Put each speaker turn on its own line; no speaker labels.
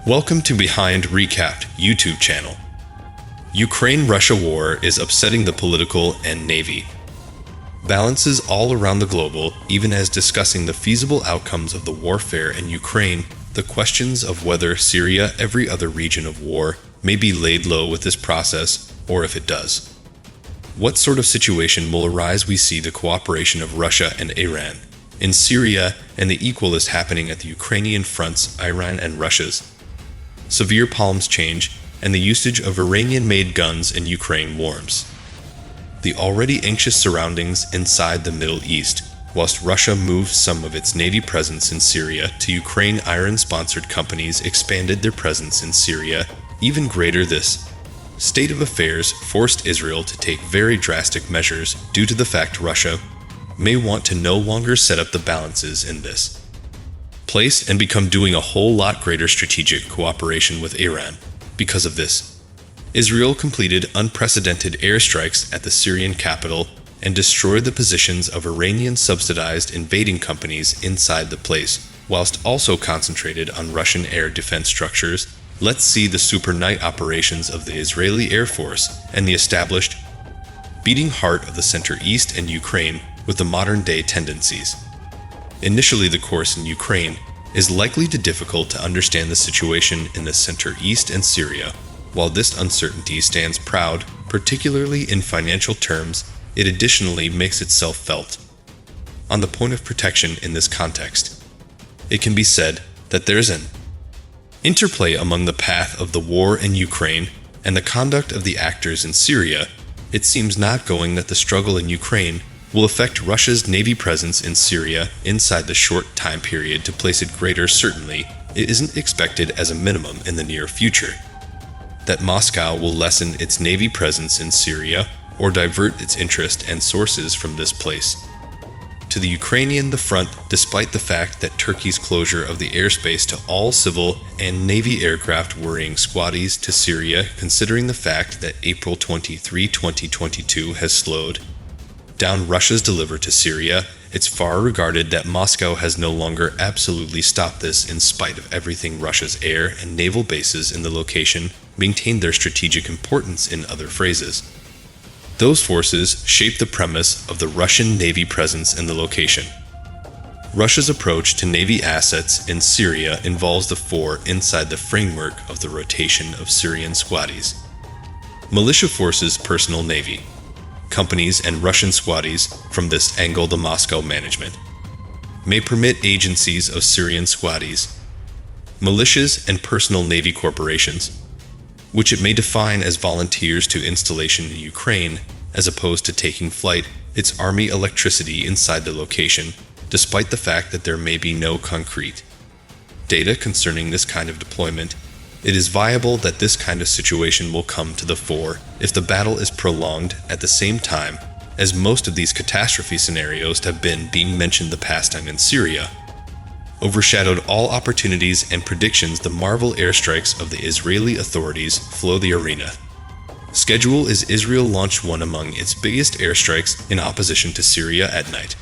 Welcome to Behind Recapped YouTube channel. Ukraine-Russia war is upsetting the political and navy. Balances all around the globe, even as discussing the feasible outcomes of the warfare in Ukraine, the questions of whether Syria, every other region of war, may be laid low with this process, or if it does. What sort of situation will arise? We see the cooperation of Russia and Iran in Syria, and the equal is happening at the Ukrainian fronts, Iran and Russia's. Severe palms change, and the usage of Iranian-made guns in Ukraine warms. The already anxious surroundings inside the Middle East, whilst Russia moves some of its navy presence in Syria to Ukraine. Iran-sponsored companies expanded their presence in Syria even greater. This state of affairs forced Israel to take very drastic measures due to the fact Russia may want to no longer set up the balances in this place and become doing a whole lot greater strategic cooperation with Iran. Because of this, Israel completed unprecedented airstrikes at the Syrian capital and destroyed the positions of Iranian-subsidized invading companies inside the place, whilst also concentrated on Russian air defense structures. Let's see the super night operations of the Israeli Air Force and the established beating heart of the Center East and Ukraine with the modern-day tendencies. Initially, the course in Ukraine is likely to difficult to understand the situation in the Center East and Syria. While this uncertainty stands proud, particularly in financial terms, it additionally makes itself felt on the point of protection in this context. It can be said that there's an interplay among the path of the war in Ukraine and the conduct of the actors in Syria. It seems not going that the struggle in Ukraine will affect Russia's navy presence in Syria inside the short time period. To place it greater, certainly it isn't expected as a minimum in the near future that Moscow will lessen its navy presence in Syria or divert its interest and sources from this place to the Ukrainian the front, despite the fact that Turkey's closure of the airspace to all civil and navy aircraft worrying squaddies to Syria, considering the fact that April 23, 2022 has slowed down Russia's deliver to Syria. It's far regarded that Moscow has no longer absolutely stopped this. In spite of everything, Russia's air and naval bases in the location maintain their strategic importance. In other phrases, those forces shape the premise of the Russian navy presence in the location. Russia's approach to navy assets in Syria involves the four inside the framework of the rotation of Syrian squaddies, militia forces, personal navy companies, and Russian squaddies. From this angle, the Moscow management may permit agencies of Syrian squaddies, militias, and personal navy corporations, which it may define as volunteers to installation in Ukraine, as opposed to taking flight, its army electricity inside the location, despite the fact that there may be no concrete data concerning this kind of deployment. It is viable that this kind of situation will come to the fore if the battle is prolonged. At the same time, as most of these catastrophe scenarios have been being mentioned the past time in Syria, overshadowed all opportunities and predictions. The marvel airstrikes of the Israeli authorities flow the arena. Schedule is Israel launched one among its biggest airstrikes in opposition to Syria at night.